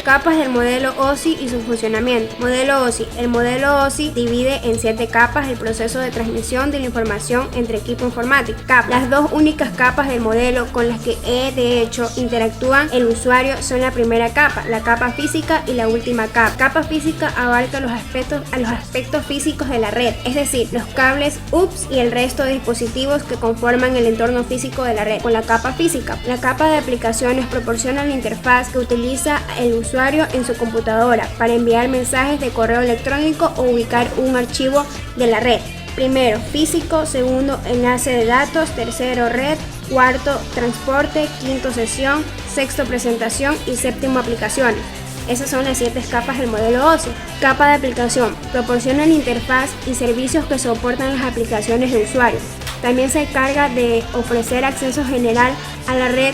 Capas del modelo OSI y su funcionamiento. Modelo OSI. El modelo OSI divide en 7 capas el proceso de transmisión de la información entre equipo informático. Las dos únicas capas del modelo con las que de hecho interactúan el usuario son la primera capa, la capa física, y la última capa. Capa física abarca los aspectos físicos de la red, es decir, los cables, UPS y el resto de dispositivos que conforman el entorno físico de la red. Con la capa física, la capa de aplicaciones proporciona la interfaz que utiliza el usuario en su computadora para enviar mensajes de correo electrónico o ubicar un archivo de la red. Primero, físico; segundo, enlace de datos; tercero, red; cuarto, transporte; quinto, sesión; sexto, presentación; y séptimo, aplicaciones. Esas son las 7 capas del modelo OSI. Capa de aplicación. Proporciona la interfaz y servicios que soportan las aplicaciones de usuario. También se encarga de ofrecer acceso general a la red.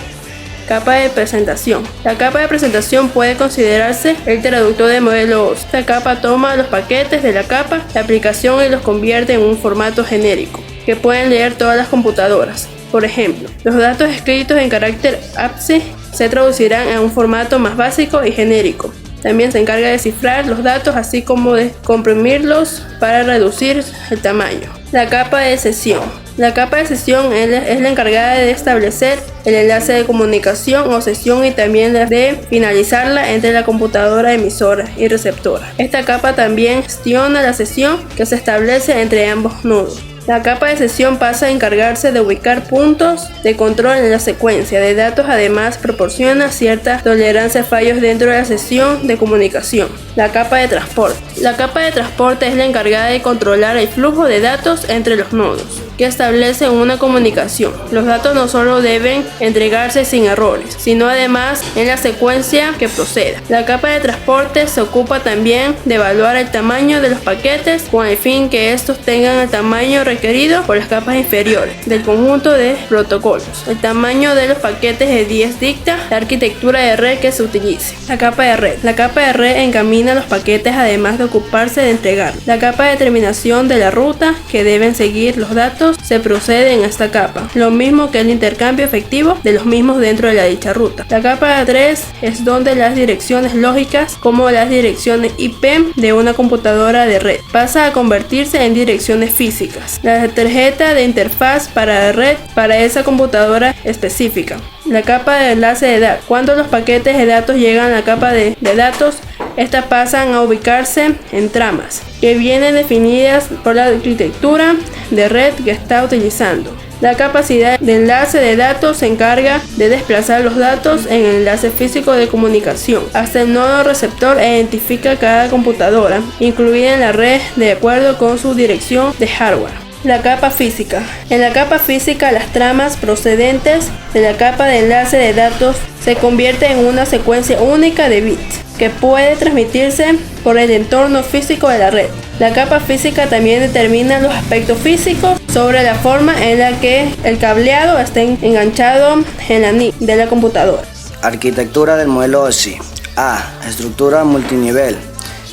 Capa de presentación. La capa de presentación puede considerarse el traductor del modelo OSI. Esta capa toma los paquetes de la capa de aplicación y los convierte en un formato genérico que pueden leer todas las computadoras. Por ejemplo, los datos escritos en carácter ASCII se traducirán a un formato más básico y genérico. También se encarga de cifrar los datos, así como de comprimirlos para reducir el tamaño. La capa de sesión. La capa de sesión es la encargada de establecer el enlace de comunicación o sesión y también de finalizarla entre la computadora emisora y receptora. Esta capa también gestiona la sesión que se establece entre ambos nodos. La capa de sesión pasa a encargarse de ubicar puntos de control en la secuencia de datos. Además, proporciona cierta tolerancia a fallos dentro de la sesión de comunicación. La capa de transporte. La capa de transporte es la encargada de controlar el flujo de datos entre los nodos que establecen una comunicación. Los datos no solo deben entregarse sin errores, sino además en la secuencia que proceda. La capa de transporte se ocupa también de evaluar el tamaño de los paquetes con el fin que estos tengan el tamaño requerido por las capas inferiores del conjunto de protocolos. El tamaño de los paquetes de 10 dicta la arquitectura de red que se utilice. La capa de red. La capa de red encamina los paquetes además de ocuparse de entregarlos. La capa de determinación de la ruta que deben seguir los datos se procede en esta capa, lo mismo que el intercambio efectivo de los mismos dentro de la dicha ruta. La capa 3 es donde las direcciones lógicas, como las direcciones IP de una computadora de red, pasa a convertirse en direcciones físicas. La tarjeta de interfaz para la red para esa computadora específica. La capa de enlace de datos. Cuando los paquetes de datos llegan a la capa de datos, estas pasan a ubicarse en tramas que vienen definidas por la arquitectura de red que está utilizando. La capacidad de enlace de datos se encarga de desplazar los datos en el enlace físico de comunicación hasta el nodo receptor e identifica cada computadora incluida en la red de acuerdo con su dirección de hardware. La capa física. En la capa física, las tramas procedentes de la capa de enlace de datos se convierten en una secuencia única de bits que puede transmitirse por el entorno físico de la red. La capa física también determina los aspectos físicos sobre la forma en la que el cableado está enganchado en la NIC de la computadora. Arquitectura del modelo OSI. A. Estructura multinivel.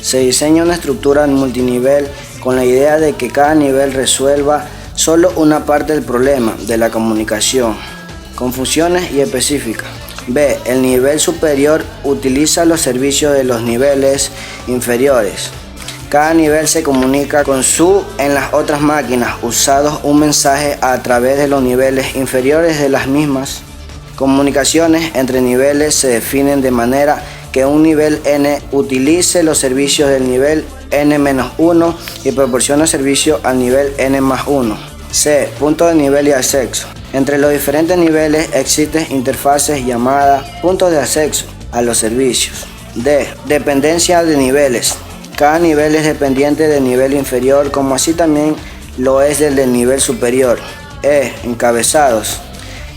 Se diseña una estructura multinivel con la idea de que cada nivel resuelva solo una parte del problema de la comunicación, con funciones y específicas. B. El nivel superior utiliza los servicios de los niveles inferiores. Cada nivel se comunica con en las otras máquinas, usando un mensaje a través de los niveles inferiores de las mismas. Comunicaciones entre niveles se definen de manera que un nivel N utilice los servicios del nivel N-1 y proporciona servicio al nivel N+1. C. Punto de nivel y acceso. Entre los diferentes niveles existen interfaces llamadas puntos de acceso a los servicios. D. Dependencia de niveles. Cada nivel es dependiente del nivel inferior, como así también lo es del nivel superior. E. Encabezados.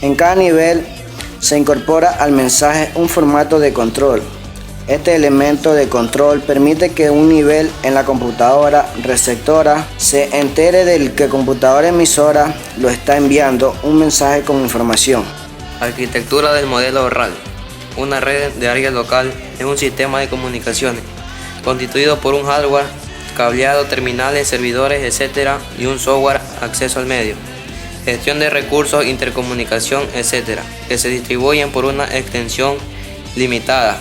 En cada nivel se incorpora al mensaje un formato de control. Este elemento de control permite que un nivel en la computadora receptora se entere del que computadora emisora lo está enviando un mensaje con información. Arquitectura del modelo RAL. Una red de área local es un sistema de comunicaciones constituido por un hardware, cableado, terminales, servidores, etc. y un software, acceso al medio, gestión de recursos, intercomunicación, etc. que se distribuyen por una extensión limitada.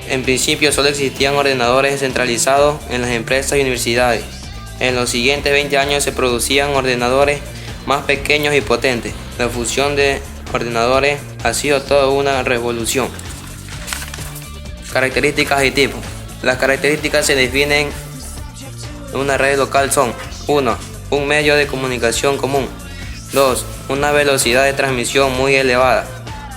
En principio solo existían ordenadores descentralizados en las empresas y universidades. En los siguientes 20 años se producían ordenadores más pequeños y potentes. La fusión de ordenadores ha sido toda una revolución. Características y tipos. Las características se definen en una red local son: 1. Un medio de comunicación común. 2. Una velocidad de transmisión muy elevada.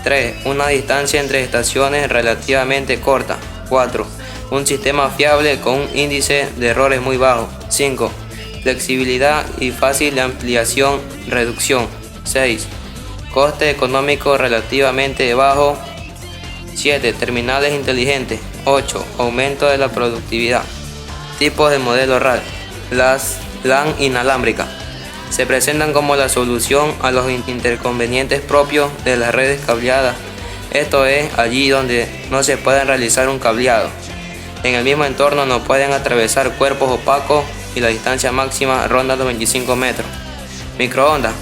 3. Una distancia entre estaciones relativamente corta. 4. Un sistema fiable con un índice de errores muy bajo. 5. Flexibilidad y fácil de ampliación, reducción. 6. Coste económico relativamente bajo. 7. Terminales inteligentes. 8. Aumento de la productividad. Tipos de modelo RAL. Las LAN inalámbricas se presentan como la solución a los inconvenientes propios de las redes cableadas. Esto es, allí donde no se pueden realizar un cableado. En el mismo entorno no pueden atravesar cuerpos opacos y la distancia máxima ronda los 25 metros. Microondas.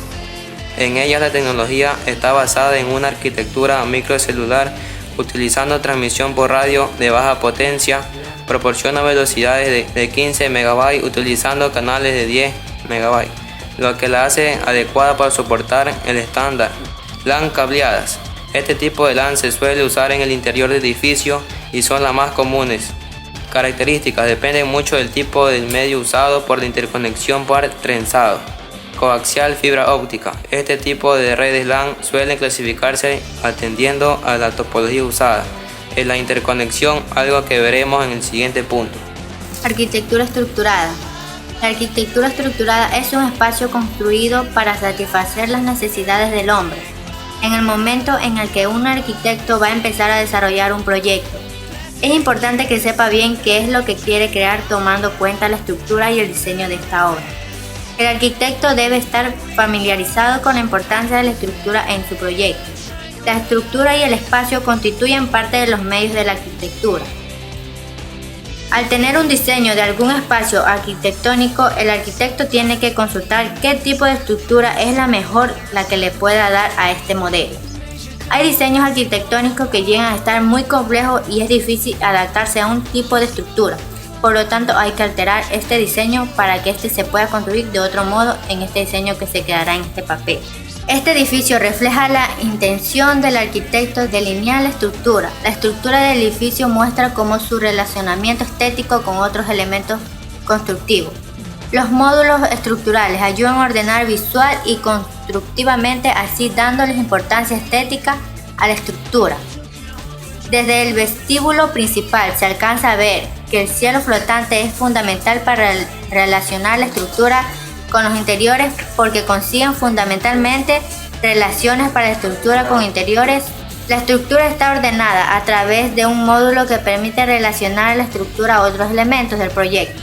En ellas la tecnología está basada en una arquitectura microcelular utilizando transmisión por radio de baja potencia. Proporciona velocidades de 15 MB utilizando canales de 10 MB, lo que la hace adecuada para soportar el estándar. LAN cableadas. Este tipo de LAN se suele usar en el interior de edificios y son las más comunes. Características. Dependen mucho del tipo del medio usado por la interconexión por trenzado. Coaxial, fibra óptica. Este tipo de redes LAN suelen clasificarse atendiendo a la topología usada. En la interconexión, algo que veremos en el siguiente punto. Arquitectura estructurada. La arquitectura estructurada es un espacio construido para satisfacer las necesidades del hombre, en el momento en el que un arquitecto va a empezar a desarrollar un proyecto. Es importante que sepa bien qué es lo que quiere crear tomando en cuenta la estructura y el diseño de esta obra. El arquitecto debe estar familiarizado con la importancia de la estructura en su proyecto. La estructura y el espacio constituyen parte de los medios de la arquitectura. Al tener un diseño de algún espacio arquitectónico, el arquitecto tiene que consultar qué tipo de estructura es la mejor la que le pueda dar a este modelo. Hay diseños arquitectónicos que llegan a estar muy complejos y es difícil adaptarse a un tipo de estructura. Por lo tanto, hay que alterar este diseño para que este se pueda construir de otro modo en este diseño que se quedará en este papel. Este edificio refleja la intención del arquitecto de delinear la estructura. La estructura del edificio muestra cómo su relacionamiento estético con otros elementos constructivos. Los módulos estructurales ayudan a ordenar visual y constructivamente, así dándoles importancia estética a la estructura. Desde el vestíbulo principal se alcanza a ver que el cielo flotante es fundamental para relacionar la estructura con los interiores porque consiguen fundamentalmente relaciones para la estructura con interiores. La estructura está ordenada a través de un módulo que permite relacionar la estructura a otros elementos del proyecto.